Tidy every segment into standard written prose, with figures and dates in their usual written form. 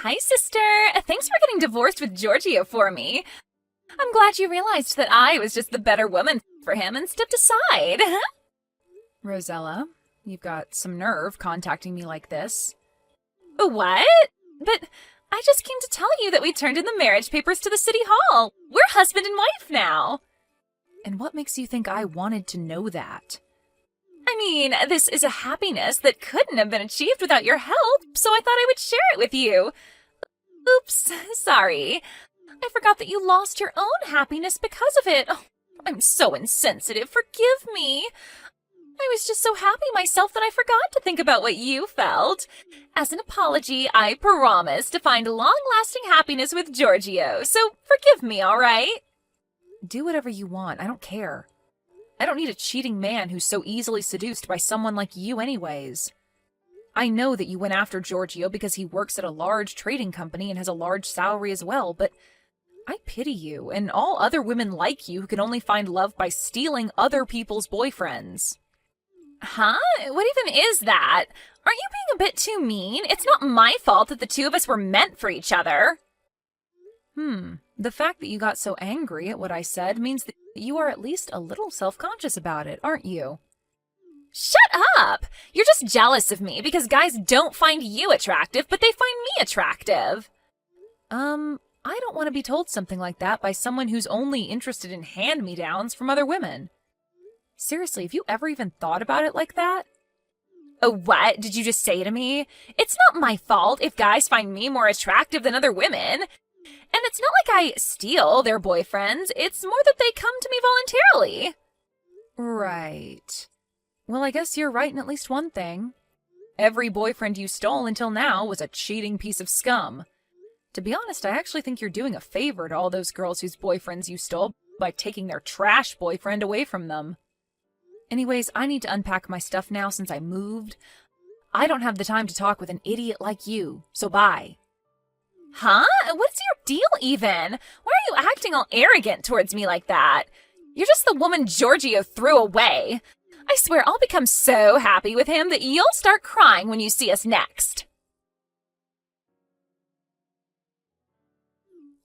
Hi, sister. Thanks for getting divorced with Giorgio for me. I'm glad you realized that I was just the better woman for him and stepped aside. Rosella, you've got some nerve contacting me like this. What? But I just came to tell you that we turned in the marriage papers to the city hall. We're husband and wife now. And what makes you think I wanted to know that? I mean, this is a happiness that couldn't have been achieved without your help, so I thought I would share it with you. Oops, sorry. I forgot that you lost your own happiness because of it. Oh, I'm so insensitive. Forgive me. I was just so happy myself that I forgot to think about what you felt. As an apology, I promise to find long-lasting happiness with Giorgio, so forgive me, all right? Do whatever you want. I don't care. I don't need a cheating man who's so easily seduced by someone like you anyways. I know that you went after Giorgio because he works at a large trading company and has a large salary as well, but I pity you and all other women like you who can only find love by stealing other people's boyfriends. Huh? What even is that? Aren't you being a bit too mean? It's not my fault that the two of us were meant for each other. The fact that you got so angry at what I said means that you are at least a little self-conscious about it, aren't you? Shut up! You're just jealous of me because guys don't find you attractive, but they find me attractive. I don't want to be told something like that by someone who's only interested in hand-me-downs from other women. Seriously, have you ever even thought about it like that? Oh, what did you just say to me? It's not my fault if guys find me more attractive than other women. And it's not like I steal their boyfriends. It's more that they come to me voluntarily. Right. Well, I guess you're right in at least one thing. Every boyfriend you stole until now was a cheating piece of scum. To be honest, I actually think you're doing a favor to all those girls whose boyfriends you stole by taking their trash boyfriend away from them. Anyways, I need to unpack my stuff now since I moved. I don't have the time to talk with an idiot like you, so bye. Huh? What's your deal even? Why are you acting all arrogant towards me like that? You're just the woman Giorgio threw away. I swear I'll become so happy with him that you'll start crying when you see us next.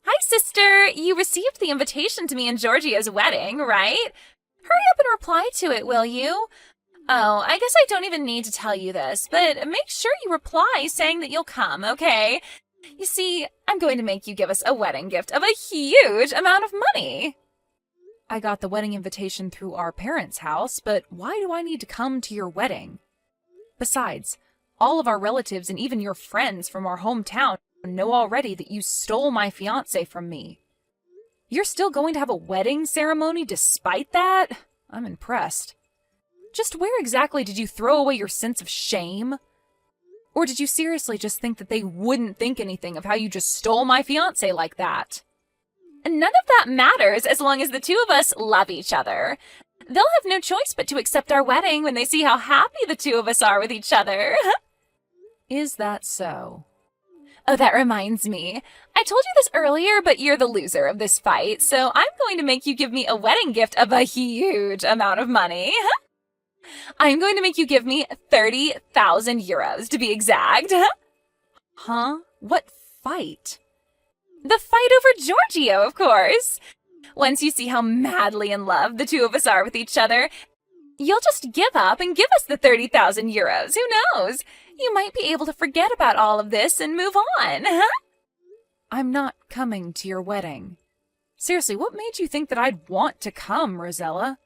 Hi, sister. You received the invitation to me and Giorgio's wedding, right? Hurry up and reply to it, will you? Oh, I guess I don't even need to tell you this, but make sure you reply saying that you'll come, okay? You see, I'm going to make you give us a wedding gift of a huge amount of money. I got the wedding invitation through our parents' house, but why do I need to come to your wedding? Besides, all of our relatives and even your friends from our hometown know already that you stole my fiancé from me. You're still going to have a wedding ceremony despite that? I'm impressed. Just where exactly did you throw away your sense of shame? Or did you seriously just think that they wouldn't think anything of how you just stole my fiancé like that? None of that matters as long as the two of us love each other. They'll have no choice but to accept our wedding when they see how happy the two of us are with each other. Is that so? Oh, that reminds me. I told you this earlier, but you're the loser of this fight, so I'm going to make you give me a wedding gift of a huge amount of money. I'm going to make you give me 30,000 euros, to be exact. Huh? What fight? The fight over Giorgio, of course. Once you see how madly in love the two of us are with each other, you'll just give up and give us the 30,000 euros. Who knows? You might be able to forget about all of this and move on. I'm not coming to your wedding. Seriously, what made you think that I'd want to come, Rosella?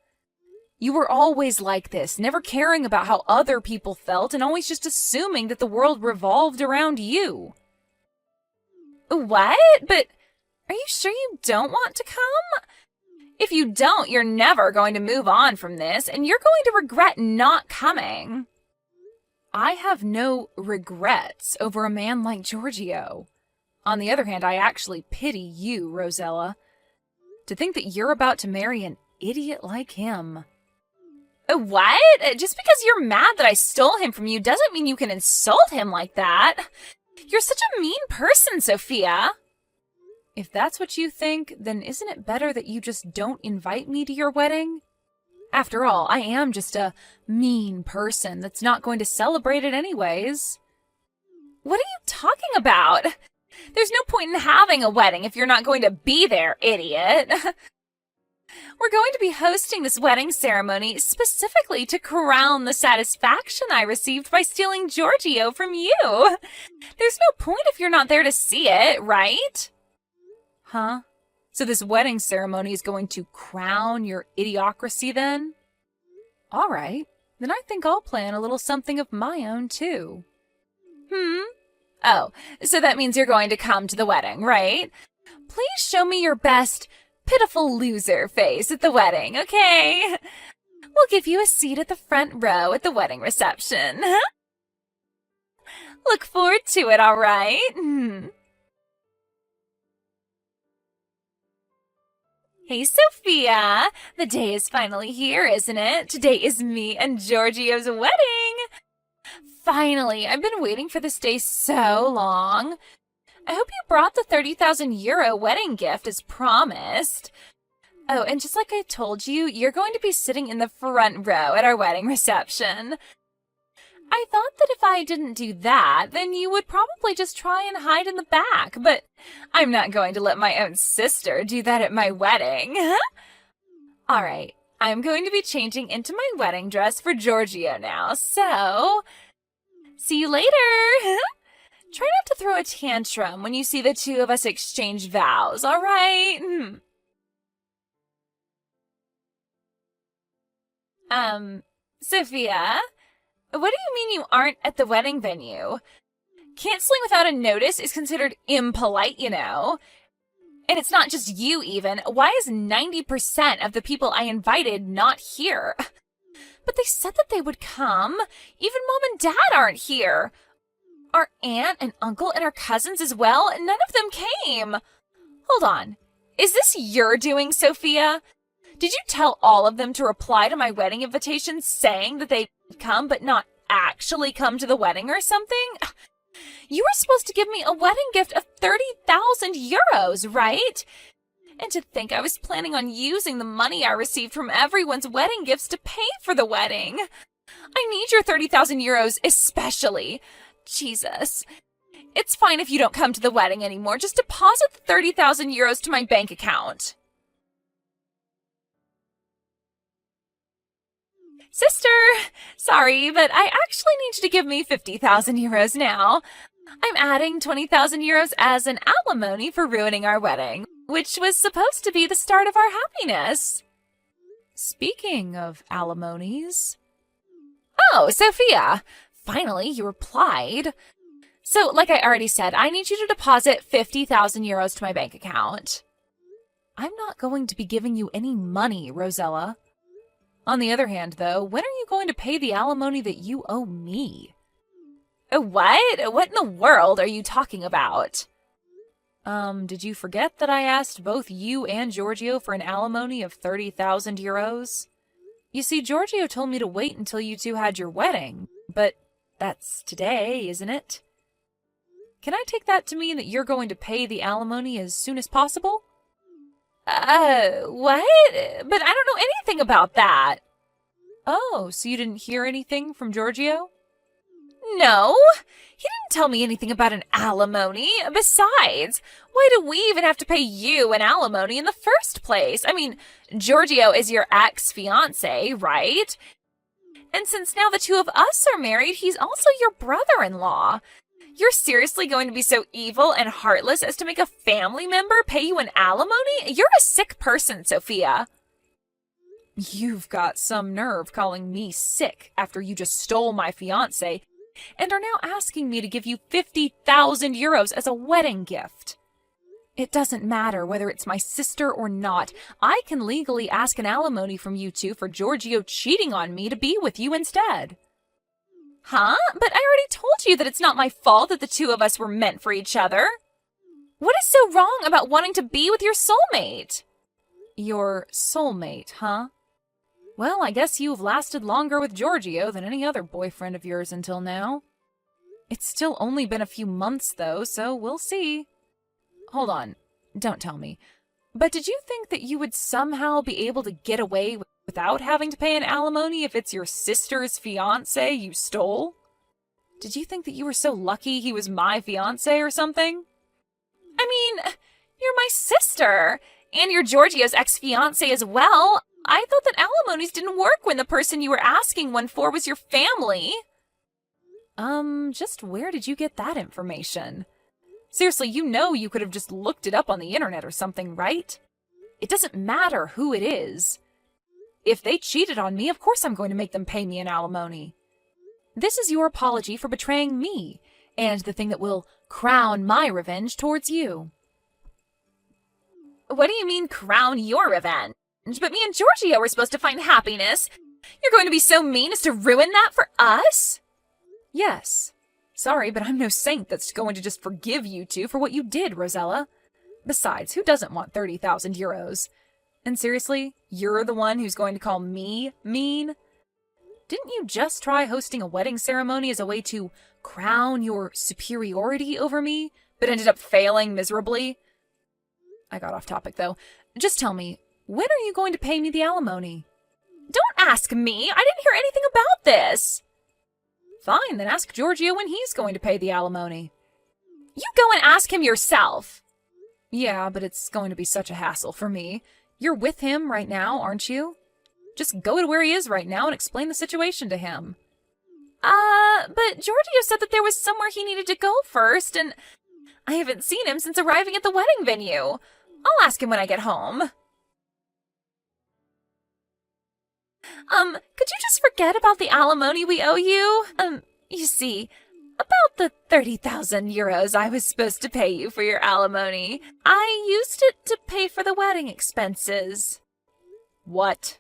You were always like this, never caring about how other people felt and always just assuming that the world revolved around you. What? But are you sure you don't want to come? If you don't, you're never going to move on from this, and you're going to regret not coming. I have no regrets over a man like Giorgio. On the other hand, I actually pity you, Rosella. To think that you're about to marry an idiot like him. What? Just because you're mad that I stole him from you doesn't mean you can insult him like that. You're such a mean person, Sophia. If that's what you think, then isn't it better that you just don't invite me to your wedding? After all, I am just a mean person that's not going to celebrate it anyways. What are you talking about? point in having a wedding if you're not going to be there, idiot. We're going to be hosting this wedding ceremony specifically to crown the satisfaction I received by stealing Giorgio from you. There's no point if you're not there to see it, right? Huh? So this wedding ceremony is going to crown your idiocracy then? All right, then I think I'll plan a little something of my own too. Oh, so that means you're going to come to the wedding, right? Please show me your best pitiful loser face at the wedding, okay? We'll give you a seat at the front row at the wedding reception. Look forward to it, all right? Hey, Sophia! The day is finally here, isn't it? Today is me and Giorgio's wedding! Finally, I've been waiting for this day so long. I hope you brought the 30,000 euro wedding gift as promised. Oh, and just like I told you, you're going to be sitting in the front row at our wedding reception. I thought that if I didn't do that, then you would probably just try and hide in the back, but I'm not going to let my own sister do that at my wedding. All right, I'm going to be changing into my wedding dress for Giorgio now, so see you later. Try not to throw a tantrum when you see the two of us exchange vows, all right? Sophia, what do you mean you aren't at the wedding venue? Canceling without a notice is considered impolite, you know. And it's not just you, even. Why is 90% of the people I invited not here? But they said that they would come. Even Mom and Dad aren't here. Our aunt and uncle and our cousins as well, none of them came. Hold on. Is this your doing, Sophia? Did you tell all of them to reply to my wedding invitation saying that they'd come but not actually come to the wedding or something? You were supposed to give me a wedding gift of 30,000 euros, right? And to think I was planning on using the money I received from everyone's wedding gifts to pay for the wedding. I need your 30,000 euros especially. Jesus. It's fine if you don't come to the wedding anymore. Just deposit the 30,000 euros to my bank account. Sister, sorry, but I actually need you to give me 50,000 euros now. I'm adding 20,000 euros as an alimony for ruining our wedding, which was supposed to be the start of our happiness. Speaking of alimonies... Oh, Sophia! Finally, you replied. So, like I already said, I need you to deposit 50,000 euros to my bank account. I'm not going to be giving you any money, Rosella. On the other hand, though, when are you going to pay the alimony that you owe me? What? What in the world are you talking about? Did you forget that I asked both you and Giorgio for an alimony of 30,000 euros? You see, Giorgio told me to wait until you two had your wedding, but that's today, isn't it? Can I take that to mean that you're going to pay the alimony as soon as possible? What? But I don't know anything about that. Oh, so you didn't hear anything from Giorgio? No, he didn't tell me anything about an alimony. Besides, why do we even have to pay you an alimony in the first place? I mean, Giorgio is your ex-fiancé, right? And since now the two of us are married, he's also your brother-in-law. You're seriously going to be so evil and heartless as to make a family member pay you an alimony? You're a sick person, Sophia. You've got some nerve calling me sick after you just stole my fiancé and are now asking me to give you 50,000 euros as a wedding gift. It doesn't matter whether it's my sister or not. I can legally ask an alimony from you two for Giorgio cheating on me to be with you instead. Huh? But I already told you that it's not my fault that the two of us were meant for each other. What is so wrong about wanting to be with your soulmate? Your soulmate, huh? Well, I guess you've lasted longer with Giorgio than any other boyfriend of yours until now. It's still only been a few months, though, so we'll see. Hold on. Don't tell me. But did you think that you would somehow be able to get away without having to pay an alimony if it's your sister's fiancé you stole? Did you think that you were so lucky he was my fiancé or something? I mean, you're my sister, and you're Giorgio's ex-fiancé as well. I thought that alimonies didn't work when the person you were asking one for was your family. Just where did you get that information? Seriously, you could have just looked it up on the internet or something, right? It doesn't matter who it is. If they cheated on me, of course I'm going to make them pay me an alimony. This is your apology for betraying me, and the thing that will crown my revenge towards you. What do you mean, crown your revenge? But me and Giorgio were supposed to find happiness. You're going to be so mean as to ruin that for us? Yes. Sorry, but I'm no saint that's going to just forgive you two for what you did, Rosella. Besides, who doesn't want 30,000 euros? And seriously, you're the one who's going to call me mean? Didn't you just try hosting a wedding ceremony as a way to crown your superiority over me, but ended up failing miserably? I got off topic, though. Just tell me, when are you going to pay me the alimony? Don't ask me. I didn't hear anything about this. Fine, then ask Giorgio when he's going to pay the alimony. You go and ask him yourself. Yeah, but it's going to be such a hassle for me. You're with him right now, aren't you? Just go to where he is right now and explain the situation to him. But Giorgio said that there was somewhere he needed to go first, and I haven't seen him since arriving at the wedding venue. I'll ask him when I get home. Could you just forget about the alimony we owe you? You see, about the 30,000 euros I was supposed to pay you for your alimony. I used it to pay for the wedding expenses. What?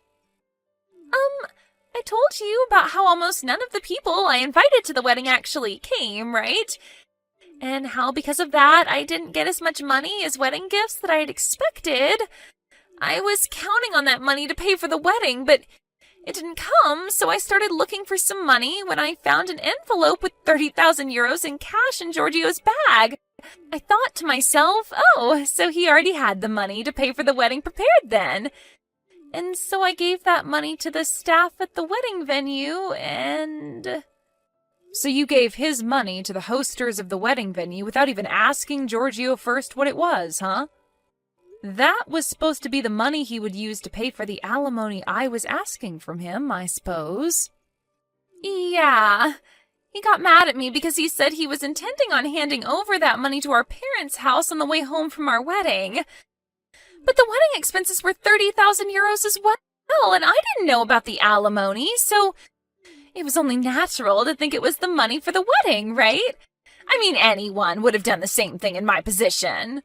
I told you about how almost none of the people I invited to the wedding actually came, right? And how because of that, I didn't get as much money as wedding gifts that I had expected. I was counting on that money to pay for the wedding, but it didn't come, so I started looking for some money when I found an envelope with 30,000 euros in cash in Giorgio's bag. I thought to myself, oh, so he already had the money to pay for the wedding prepared then. And so I gave that money to the staff at the wedding venue, and... So you gave his money to the hosters of the wedding venue without even asking Giorgio first what it was, huh? That was supposed to be the money he would use to pay for the alimony I was asking from him, I suppose. Yeah. He got mad at me because he said he was intending on handing over that money to our parents' house on the way home from our wedding. But the wedding expenses were 30,000 euros as well, and I didn't know about the alimony, so it was only natural to think it was the money for the wedding, right? I mean, anyone would have done the same thing in my position.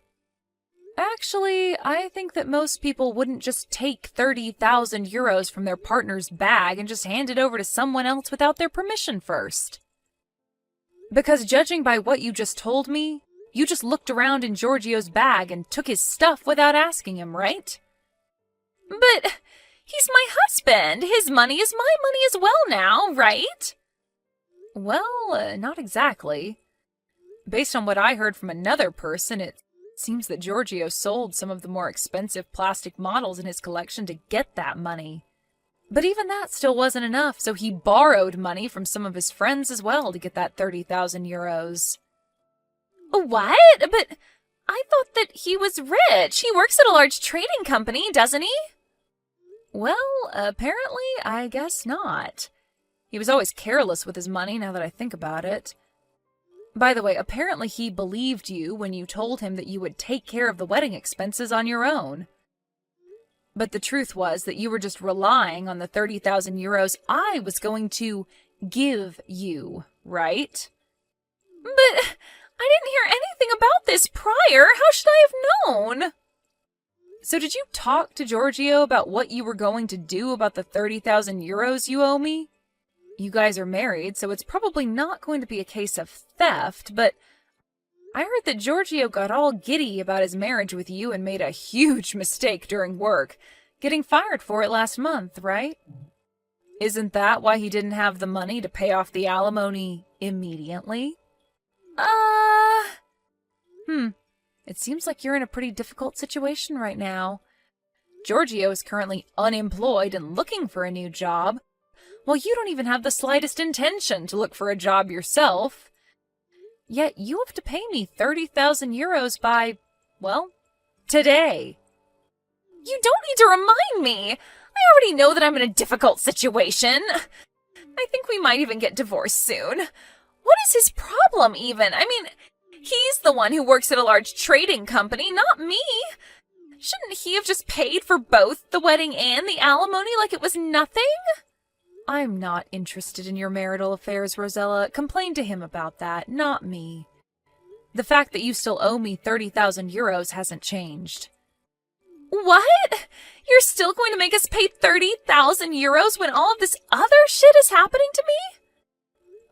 Actually, I think that most people wouldn't just take 30,000 euros from their partner's bag and just hand it over to someone else without their permission first. Because judging by what you just told me, you just looked around in Giorgio's bag and took his stuff without asking him, right? But he's my husband. His money is my money as well now, right? Well, not exactly. Based on what I heard from another person, it seems that Giorgio sold some of the more expensive plastic models in his collection to get that money. But even that still wasn't enough, so he borrowed money from some of his friends as well to get that 30,000 euros. What? But I thought that he was rich. He works at a large trading company, doesn't he? Well, apparently, I guess not. He was always careless with his money, now that I think about it. By the way, apparently he believed you when you told him that you would take care of the wedding expenses on your own. But the truth was that you were just relying on the 30,000 euros I was going to give you, right? But I didn't hear anything about this prior. How should I have known? So did you talk to Giorgio about what you were going to do about the 30,000 euros you owe me? You guys are married, so it's probably not going to be a case of theft, but I heard that Giorgio got all giddy about his marriage with you and made a huge mistake during work, getting fired for it last month, right? Isn't that why he didn't have the money to pay off the alimony immediately? It seems like you're in a pretty difficult situation right now. Giorgio is currently unemployed and looking for a new job, while you don't even have the slightest intention to look for a job yourself. Yet you have to pay me 30,000 euros by Well, today. You don't need to remind me. I already know that I'm in a difficult situation. I think we might even get divorced soon. What is his problem, even? I mean, he's the one who works at a large trading company, not me. Shouldn't he have just paid for both the wedding and the alimony like it was nothing? I'm not interested in your marital affairs, Rosella. Complain to him about that, not me. The fact that you still owe me 30,000 euros hasn't changed. What? You're still going to make us pay 30,000 euros when all of this other shit is happening to me?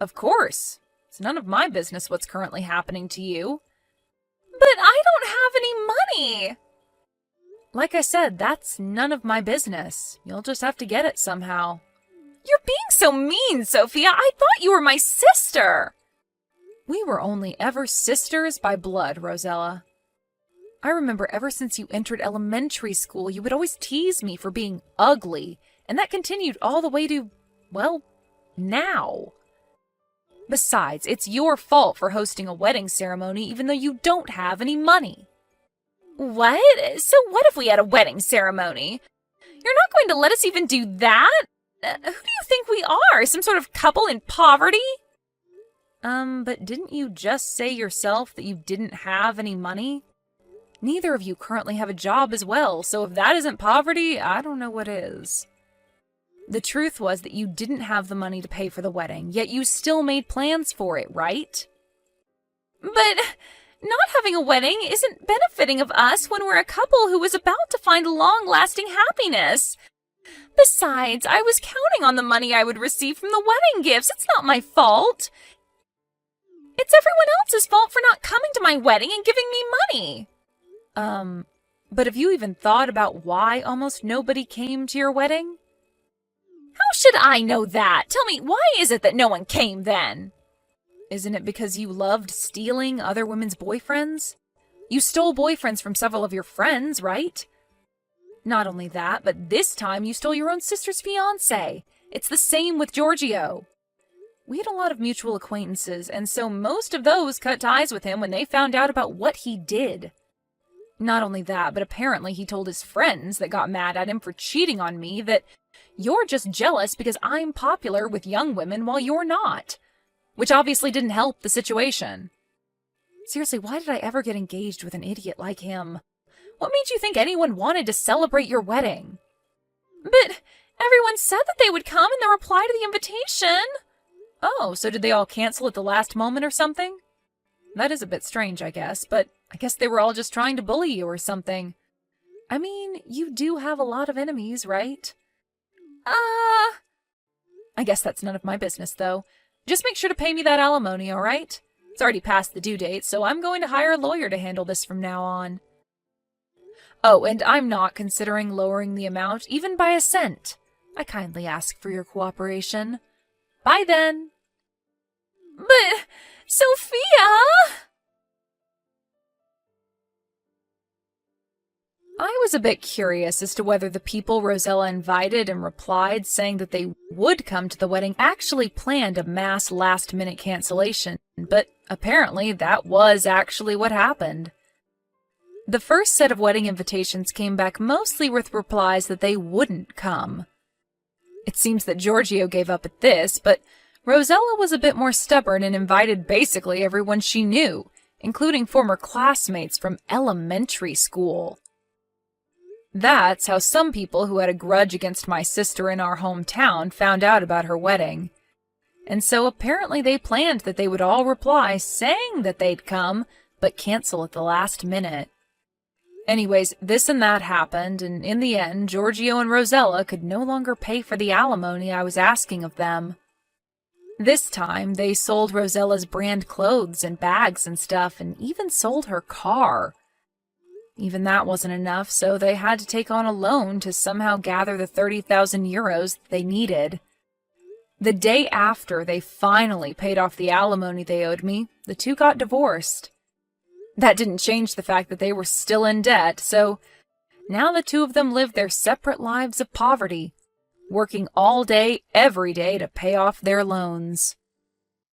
Of course. It's none of my business what's currently happening to you. But I don't have any money. Like I said, that's none of my business. You'll just have to get it somehow. You're being so mean, Sophia. I thought you were my sister. We were only ever sisters by blood, Rosella. I remember ever since you entered elementary school, you would always tease me for being ugly, and that continued all the way to, well, now. Besides, it's your fault for hosting a wedding ceremony even though you don't have any money. What? So what if we had a wedding ceremony? You're not going to let us even do that? Who do you think we are? Some sort of couple in poverty? But didn't you just say yourself that you didn't have any money? Neither of you currently have a job as well, so if that isn't poverty, I don't know what is. The truth was that you didn't have the money to pay for the wedding, yet you still made plans for it, right? But not having a wedding isn't benefiting of us when we're a couple who was about to find long-lasting happiness. Besides, I was counting on the money I would receive from the wedding gifts. It's not my fault. It's everyone else's fault for not coming to my wedding and giving me money. But have you even thought about why almost nobody came to your wedding? How should I know that? Tell me, why is it that no one came then? Isn't it because you loved stealing other women's boyfriends? You stole boyfriends from several of your friends, right? Not only that, but this time you stole your own sister's fiancé. It's the same with Giorgio. We had a lot of mutual acquaintances, and so most of those cut ties with him when they found out about what he did. Not only that, but apparently he told his friends that got mad at him for cheating on me that you're just jealous because I'm popular with young women while you're not. Which obviously didn't help the situation. Seriously, why did I ever get engaged with an idiot like him? What made you think anyone wanted to celebrate your wedding? But everyone said that they would come in the reply to the invitation. Oh, so did they all cancel at the last moment or something? That is a bit strange, I guess, but I guess they were all just trying to bully you or something. I mean, you do have a lot of enemies, right? I guess that's none of my business, though. Just make sure to pay me that alimony, all right? It's already past the due date, so I'm going to hire a lawyer to handle this from now on. Oh, and I'm not considering lowering the amount, even by a cent. I kindly ask for your cooperation. Bye, then. But, Sophia! I was a bit curious as to whether the people Rosella invited and replied saying that they would come to the wedding actually planned a mass last-minute cancellation, but apparently that was actually what happened. The first set of wedding invitations came back mostly with replies that they wouldn't come. It seems that Giorgio gave up at this, but Rosella was a bit more stubborn and invited basically everyone she knew, including former classmates from elementary school. That's how some people who had a grudge against my sister in our hometown found out about her wedding. And so apparently they planned that they would all reply saying that they'd come, but cancel at the last minute. Anyways, this and that happened, and in the end, Giorgio and Rosella could no longer pay for the alimony I was asking of them. This time, they sold Rosella's brand clothes and bags and stuff, and even sold her car. Even that wasn't enough, so they had to take on a loan to somehow gather the 30,000 euros they needed. The day after they finally paid off the alimony they owed me, the two got divorced. That didn't change the fact that they were still in debt, so now the two of them lived their separate lives of poverty, working all day, every day to pay off their loans.